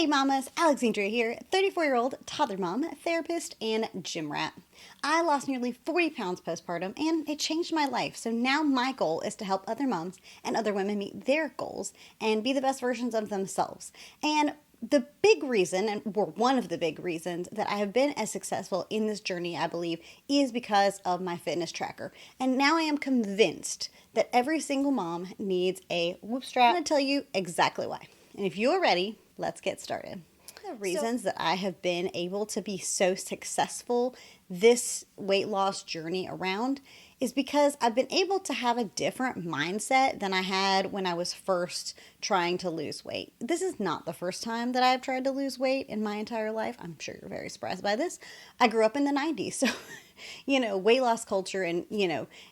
Hey mamas, Alexandria here, 34-year-old toddler mom, therapist, and gym rat. I lost nearly 40 pounds postpartum and it changed my life. So now my goal is to help other moms and other women meet their goals and be the best versions of themselves. And the big reason, or one of the big reasons that I have been as successful in this journey, I believe, is because of my fitness tracker. And now I am convinced that every single mom needs a Whoop strap. I'm going to tell you exactly why. And if you are ready, let's get started. The reasons that I have been able to be so successful this weight loss journey around is because I've been able to have a different mindset than I had when I was first trying to lose weight. This is not the first time that I've tried to lose weight in my entire life. I'm sure you're very surprised by this. I grew up in the 90s, so weight loss culture and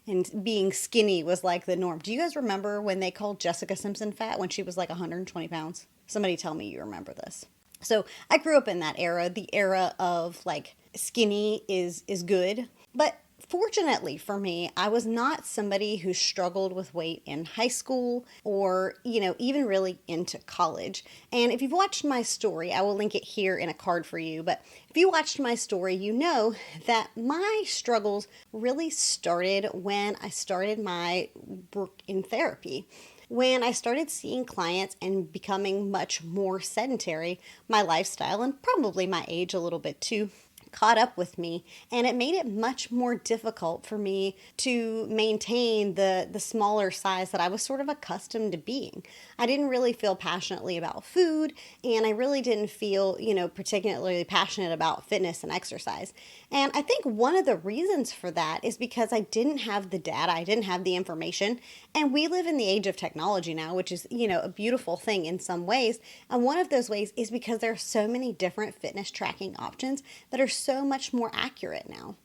and being skinny was like the norm. Do you guys remember when they called Jessica Simpson fat when she was like 120 pounds? Somebody tell me you remember this. So I grew up in that era, the era of like skinny is good. But fortunately for me, I was not somebody who struggled with weight in high school or, even really into college. And if you've watched my story, I will link it here in a card for you. But if you watched my story, you know that my struggles really started when I started my work in therapy. When I started seeing clients and becoming much more sedentary, my lifestyle and probably my age a little bit too caught up with me, and it made it much more difficult for me to maintain the smaller size that I was sort of accustomed to being. I didn't really feel passionately about food, and I really didn't feel, particularly passionate about fitness and exercise. And I think one of the reasons for that is because I didn't have the data, I didn't have the information, and we live in the age of technology now, which is, a beautiful thing in some ways. And one of those ways is because there are so many different fitness tracking options that are so much more accurate now.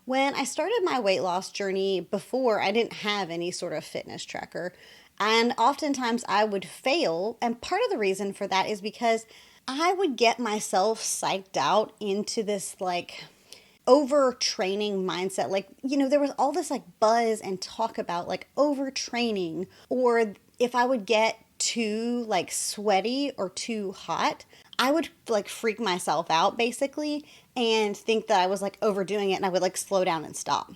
When I started my weight loss journey before, I didn't have any sort of fitness tracker. And oftentimes I would fail. And part of the reason for that is because I would get myself psyched out into this like overtraining mindset. Like, there was all this like buzz and talk about like overtraining, or if I would get too like sweaty or too hot, I would like freak myself out basically and think that I was like overdoing it, and I would like slow down and stop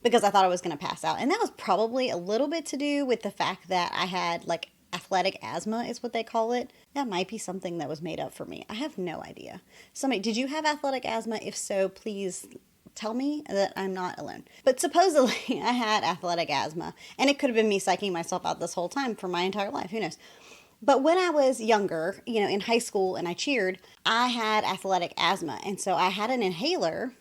because I thought I was going to pass out. And that was probably a little bit to do with the fact that I had like athletic asthma is what they call it. That might be something that was made up for me. I have no idea. Somebody, did you have athletic asthma? If so, please tell me that I'm not alone. But supposedly I had athletic asthma, and it could have been me psyching myself out this whole time for my entire life. Who knows? But when I was younger, in high school and I cheered, I had athletic asthma. And so I had an inhaler,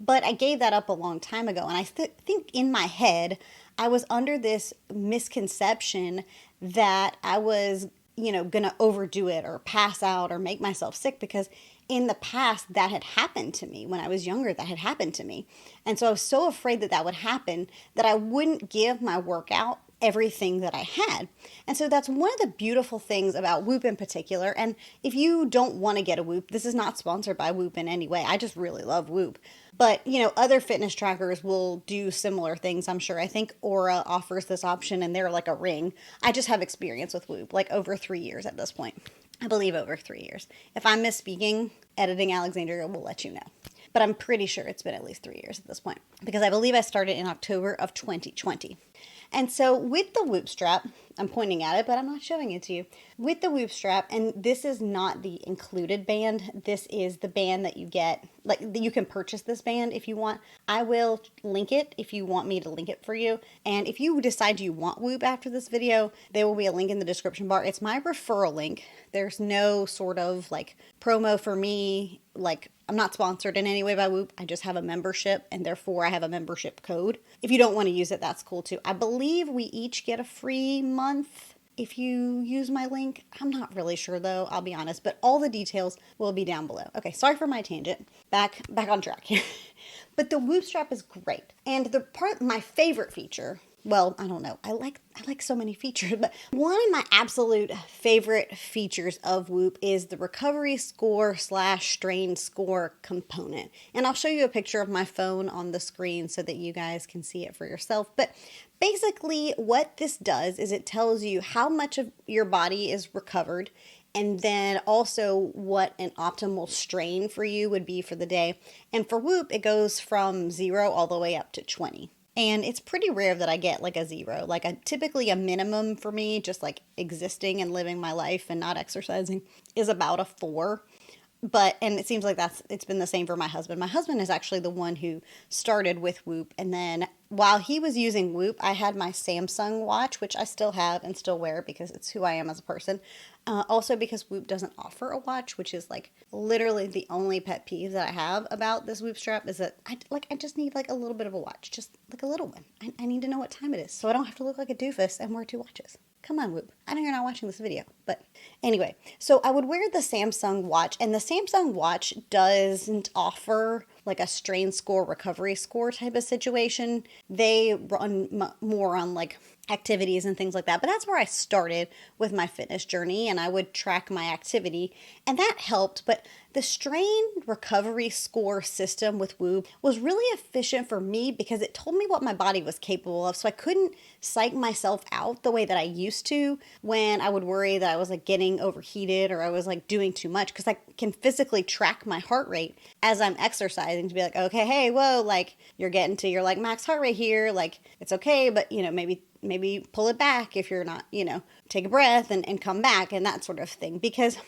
but I gave that up a long time ago. And I think in my head, I was under this misconception that I was, going to overdo it or pass out or make myself sick, because in the past that had happened to me. When I was younger, that had happened to me. And so I was so afraid that that would happen that I wouldn't give my workout everything that I had. And so that's one of the beautiful things about Whoop in particular. And if you don't want to get a Whoop, this is not sponsored by Whoop in any way. I just really love Whoop. But, other fitness trackers will do similar things, I'm sure. I think Aura offers this option, and they're like a ring. I just have experience with Whoop, like over 3 years at this point. I believe over 3 years. If I'm misspeaking, Editing Alexandria will let you know. But I'm pretty sure it's been at least 3 years at this point, because I believe I started in October of 2020. And so with the Whoop strap, I'm pointing at it, but I'm not showing it to you. With the Whoop strap, and this is not the included band, this is the band that you get, like you can purchase this band if you want. I will link it if you want me to link it for you. And if you decide you want Whoop after this video, there will be a link in the description bar. It's my referral link. There's no sort of like promo for me. Like, I'm not sponsored in any way by Whoop. I just have a membership, and therefore I have a membership code. If you don't want to use it, that's cool too. I believe we each get a free month if you use my link. I'm not really sure though, I'll be honest, but all the details will be down below. Okay, sorry for my tangent. Back on track here. But the Whoop strap is great. And my favorite feature, well, I don't know. I like so many features, but one of my absolute favorite features of Whoop is the recovery score / strain score component. And I'll show you a picture of my phone on the screen so that you guys can see it for yourself. But basically what this does is it tells you how much of your body is recovered and then also what an optimal strain for you would be for the day. And for Whoop, it goes from 0 all the way up to 20. And it's pretty rare that I get like a 0. Like typically a minimum for me, just like existing and living my life and not exercising, is about a 4. But and it seems like it's been the same for my husband. My husband is actually the one who started with Whoop, and then while he was using Whoop, I had my Samsung watch, which I still have and still wear because it's who I am as a person. Also because Whoop doesn't offer a watch, which is like literally the only pet peeve that I have about this Whoop strap is that I just need like a little bit of a watch, just like a little one. I need to know what time it is so I don't have to look like a doofus and wear 2 watches. Come on, Whoop. I know you're not watching this video, but anyway, so I would wear the Samsung watch, and the Samsung watch doesn't offer like a strain score, recovery score type of situation. They run more on like activities and things like that, but that's where I started with my fitness journey, and I would track my activity, and that helped. But the strain recovery score system with Whoop was really efficient for me because it told me what my body was capable of, so I couldn't psych myself out the way that I used to when I would worry that I was like getting overheated or I was like doing too much, because I can physically track my heart rate as I'm exercising to be like, okay, hey, whoa, like you're getting to your like max heart rate here, like it's okay, but maybe pull it back if you're not, take a breath and come back and that sort of thing, because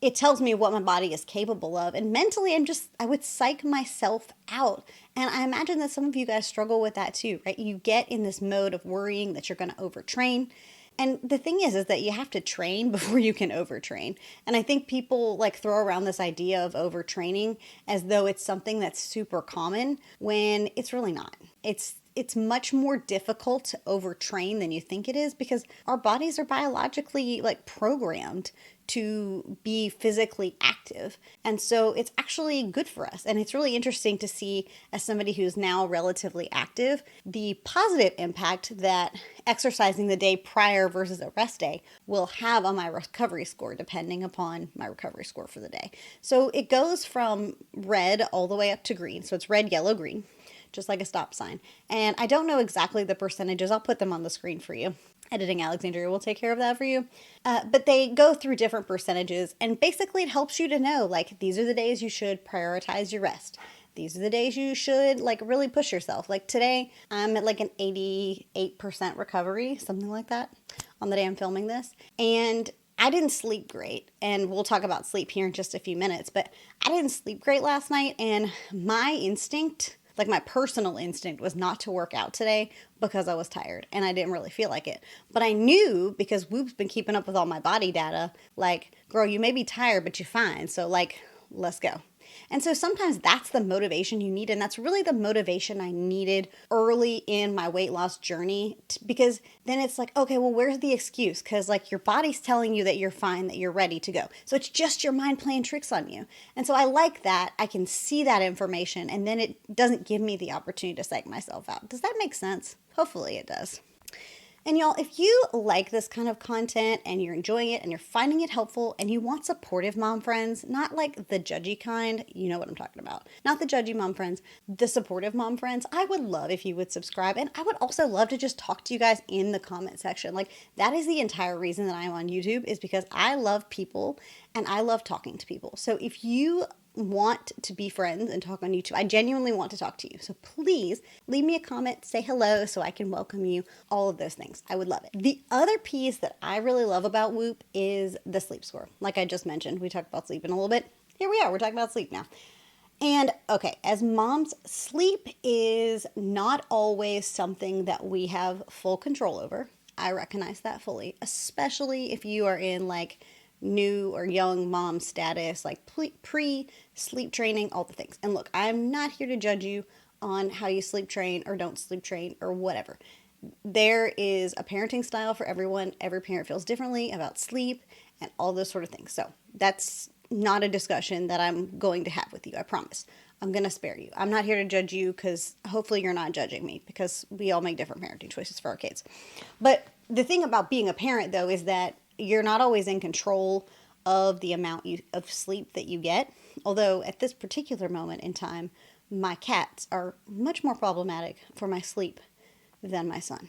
it tells me what my body is capable of. And mentally, I would psych myself out. And I imagine that some of you guys struggle with that too, right? You get in this mode of worrying that you're going to overtrain. And the thing is that you have to train before you can overtrain. And I think people like throw around this idea of overtraining as though it's something that's super common when it's really not. It's much more difficult to overtrain than you think it is, because our bodies are biologically like programmed to be physically active. And so it's actually good for us. And it's really interesting to see, as somebody who's now relatively active, the positive impact that exercising the day prior versus a rest day will have on my recovery score, depending upon my recovery score for the day. So it goes from red all the way up to green. So it's red, yellow, green, just like a stop sign. And I don't know exactly the percentages. I'll put them on the screen for you. Editing Alexandria will take care of that for you. But they go through different percentages, and basically it helps you to know, like, these are the days you should prioritize your rest. These are the days you should, like, really push yourself. Like today, I'm at like an 88% recovery, something like that, on the day I'm filming this. And I didn't sleep great, and we'll talk about sleep here in just a few minutes, but I didn't sleep great last night, and my instinct, like my personal instinct, was not to work out today because I was tired and I didn't really feel like it. But I knew, because Whoop's been keeping up with all my body data, like, girl, you may be tired, but you're fine. So like, let's go. And so sometimes that's the motivation you need. And that's really the motivation I needed early in my weight loss journey, because then it's like, okay, well, where's the excuse? Because like your body's telling you that you're fine, that you're ready to go. So it's just your mind playing tricks on you. And so I like that. I can see that information, and then it doesn't give me the opportunity to psych myself out. Does that make sense? Hopefully it does. And y'all, if you like this kind of content and you're enjoying it and you're finding it helpful and you want supportive mom friends, not like the judgy kind, you know what I'm talking about, not the judgy mom friends, the supportive mom friends, I would love if you would subscribe. And I would also love to just talk to you guys in the comment section. Like, that is the entire reason that I'm on YouTube, is because I love people and I love talking to people. So if you want to be friends and talk on YouTube, I genuinely want to talk to you. So please leave me a comment, say hello so I can welcome you, all of those things. I would love it. The other piece that I really love about Whoop is the sleep score. Like I just mentioned, we talked about sleep in a little bit. Here we are, we're talking about sleep now. And okay, as moms, sleep is not always something that we have full control over. I recognize that fully, especially if you are in like new or young mom status, like pre-sleep training, all the things. And look, I'm not here to judge you on how you sleep train or don't sleep train or whatever. There is a parenting style for everyone. Every parent feels differently about sleep and all those sort of things. So that's not a discussion that I'm going to have with you, I promise. I'm going to spare you. I'm not here to judge you, because hopefully you're not judging me, because we all make different parenting choices for our kids. But the thing about being a parent, though, is that you're not always in control of the amount of sleep that you get. Although at this particular moment in time, my cats are much more problematic for my sleep than my son.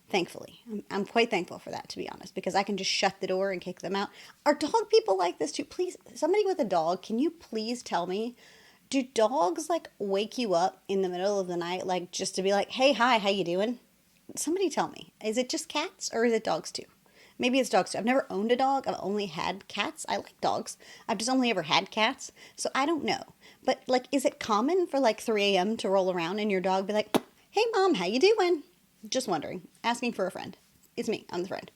Thankfully, I'm quite thankful for that, to be honest, because I can just shut the door and kick them out. Are dog people like this too? Please, somebody with a dog, can you please tell me, do dogs like wake you up in the middle of the night, like just to be like, hey, hi, how you doing? Somebody tell me, is it just cats or is it dogs too? Maybe it's dogs too. I've never owned a dog. I've only had cats. I like dogs. I've just only ever had cats. So I don't know. But like, is it common for like 3 a.m. to roll around and your dog be like, hey mom, how you doing? Just wondering. Asking for a friend. It's me. I'm the friend.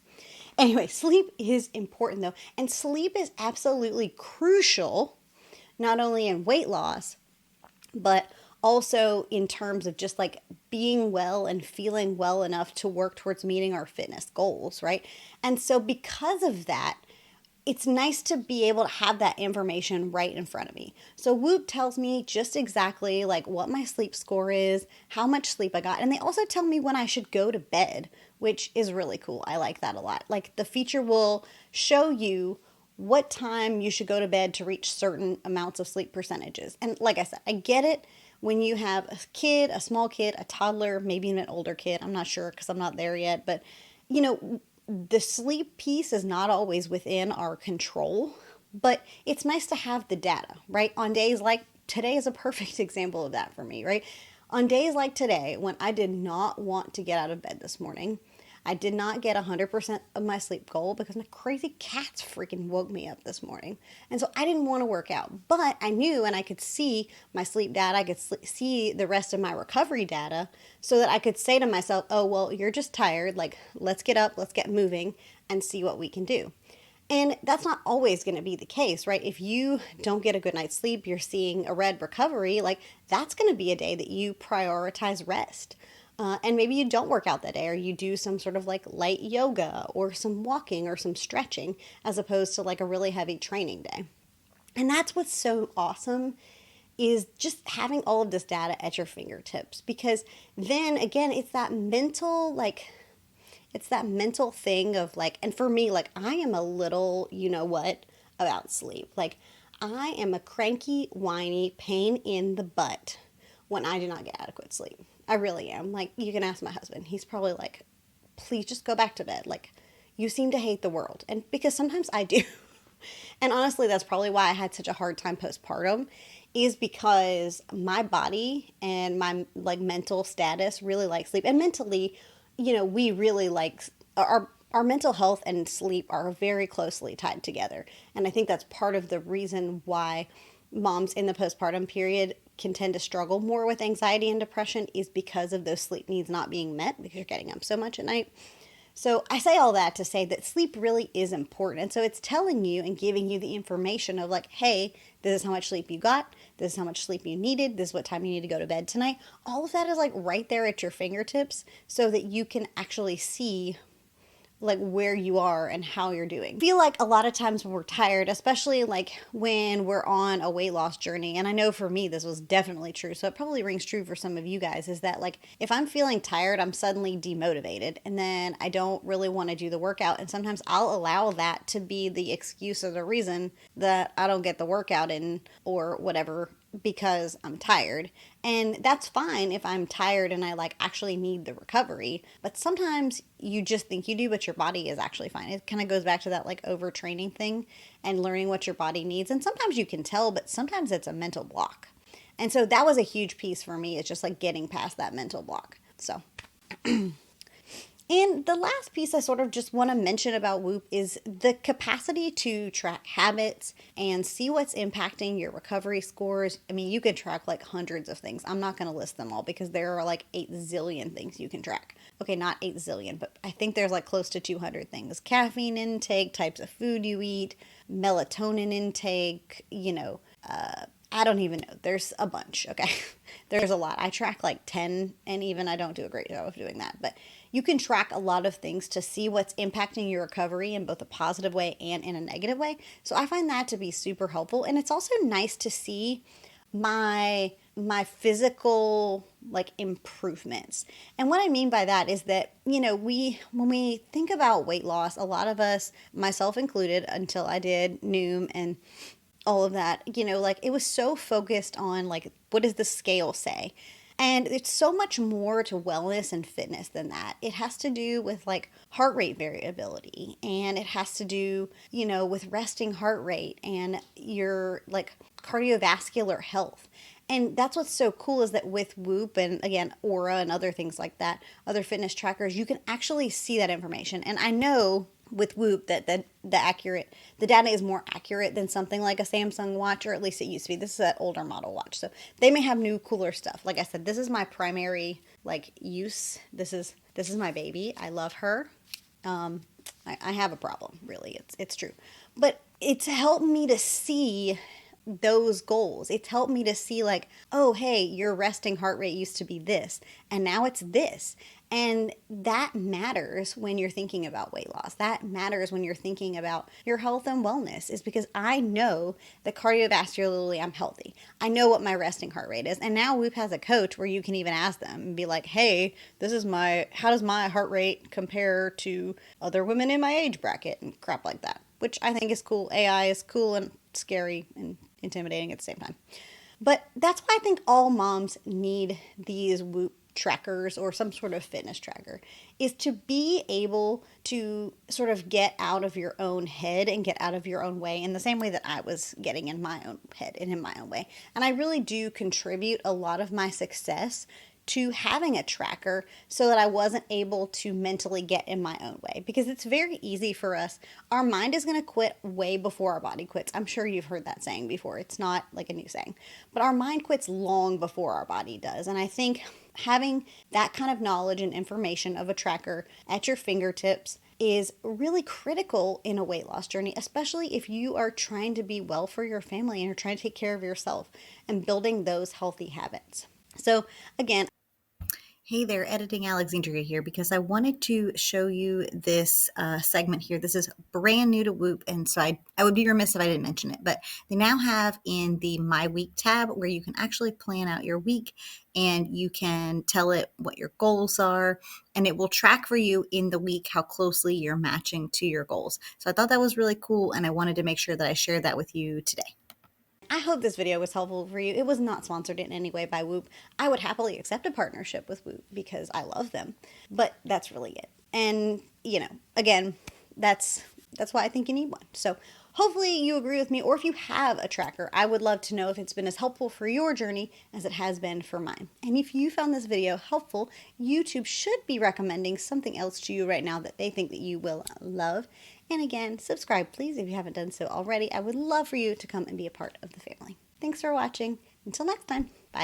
Anyway, sleep is important though. And sleep is absolutely crucial, not only in weight loss, but also in terms of just like being well and feeling well enough to work towards meeting our fitness goals, right? And so, because of that, it's nice to be able to have that information right in front of me. So Whoop tells me just exactly like what my sleep score is, how much sleep I got, and they also tell me when I should go to bed, which is really cool. I like that a lot. Like the feature will show you what time you should go to bed to reach certain amounts of sleep percentages. And like I said, I get it when you have a kid, a small kid, a toddler, maybe even an older kid. I'm not sure because I'm not there yet, but you know, the sleep piece is not always within our control, but it's nice to have the data, right? On days like today is a perfect example of that for me, right? On days like today, when I did not want to get out of bed this morning, I did not get 100% of my sleep goal because my crazy cats freaking woke me up this morning. And so I didn't want to work out, but I knew and I could see my sleep data. I could see the rest of my recovery data so that I could say to myself, oh, well, you're just tired. Like, let's get up, let's get moving and see what we can do. And that's not always going to be the case, right? If you don't get a good night's sleep, you're seeing a red recovery, like that's going to be a day that you prioritize rest. And maybe you don't work out that day or you do some sort of like light yoga or some walking or some stretching as opposed to like a really heavy training day. And that's what's so awesome is just having all of this data at your fingertips because then again, it's that mental thing of like, and for me, like I am a little, you know what, about sleep. Like I am a cranky, whiny pain in the butt when I do not get adequate sleep. I really am. Like you can ask my husband. He's probably like, please just go back to bed. Like you seem to hate the world. And because sometimes I do. And honestly, that's probably why I had such a hard time postpartum is because my body and my like mental status really like sleep. And mentally, you know, we really like our mental health and sleep are very closely tied together. And I think that's part of the reason why moms in the postpartum period can tend to struggle more with anxiety and depression is because of those sleep needs not being met because you're getting up so much at night. So I say all that to say that sleep really is important. And so it's telling you and giving you the information of like, hey, this is how much sleep you got. This is how much sleep you needed. This is what time you need to go to bed tonight. All of that is like right there at your fingertips so that you can actually see like where you are and how you're doing. I feel like a lot of times when we're tired, especially like when we're on a weight loss journey, and I know for me this was definitely true, so it probably rings true for some of you guys, is that like if I'm feeling tired, I'm suddenly demotivated and then I don't really want to do the workout, and sometimes I'll allow that to be the excuse or the reason that I don't get the workout in or whatever because I'm tired. And that's fine if I'm tired and I like actually need the recovery. But sometimes you just think you do, but your body is actually fine. It kind of goes back to that like overtraining thing and learning what your body needs. And sometimes you can tell, but sometimes it's a mental block. And so that was a huge piece for me. It's just like getting past that mental block. So and the last piece I sort of just want to mention about Whoop is the capacity to track habits and see what's impacting your recovery scores. I mean, you can track like hundreds of things. I'm not going to list them all because there are like 8 zillion things you can track. Okay, not 8 zillion, but I think there's like close to 200 things. Caffeine intake, types of food you eat, melatonin intake, I don't even know. There's a bunch, okay? There's a lot. I track like 10, and even I don't do a great job of doing that. But you can track a lot of things to see what's impacting your recovery in both a positive way and in a negative way. So I find that to be super helpful. And it's also nice to see my physical like improvements. And what I mean by that is that, when we think about weight loss, a lot of us, myself included, until I did Noom and all of that, like it was so focused on like, what does the scale say? And it's so much more to wellness and fitness than that. It has to do with like heart rate variability, and it has to do, with resting heart rate and your like cardiovascular health. And that's what's so cool is that with Whoop and again, Aura and other things like that, other fitness trackers, you can actually see that information. And I know with Whoop that the data is more accurate than something like a Samsung watch, or at least it used to be. This is an older model watch, so they may have new cooler stuff. Like I said, this is my primary like use. This is my baby. I love her. I have a problem, really. It's true, but it's helped me to see those goals. It's helped me to see like, oh, hey, your resting heart rate used to be this and now it's this. And that matters when you're thinking about weight loss. That matters when you're thinking about your health and wellness, is because I know that cardiovascularly I'm healthy. I know what my resting heart rate is. And now Whoop has a coach where you can even ask them and be like, hey, how does my heart rate compare to other women in my age bracket and crap like that, which I think is cool. AI is cool and scary and intimidating at the same time. But that's why I think all moms need these Whoop trackers or some sort of fitness tracker, is to be able to sort of get out of your own head and get out of your own way in the same way that I was getting in my own head and in my own way. And I really do contribute a lot of my success to having a tracker so that I wasn't able to mentally get in my own way, because it's very easy for us. Our mind is going to quit way before our body quits. I'm sure you've heard that saying before. It's not like a new saying, but our mind quits long before our body does. And I think having that kind of knowledge and information of a tracker at your fingertips is really critical in a weight loss journey, especially if you are trying to be well for your family and you're trying to take care of yourself and building those healthy habits. So again, hey there, Editing Alexandria here, because I wanted to show you this segment here. This is brand new to Whoop, and so I would be remiss if I didn't mention it, but they now have in the My Week tab where you can actually plan out your week and you can tell it what your goals are, and it will track for you in the week how closely you're matching to your goals. So I thought that was really cool, and I wanted to make sure that I shared that with you today. I hope this video was helpful for you. It was not sponsored in any way by Whoop. I would happily accept a partnership with Whoop because I love them, but that's really it. And, again, that's why I think you need one. So hopefully you agree with me, or if you have a tracker, I would love to know if it's been as helpful for your journey as it has been for mine. And if you found this video helpful, YouTube should be recommending something else to you right now that they think that you will love. And again, subscribe please if you haven't done so already. I would love for you to come and be a part of the family. Thanks for watching. Until next time, bye.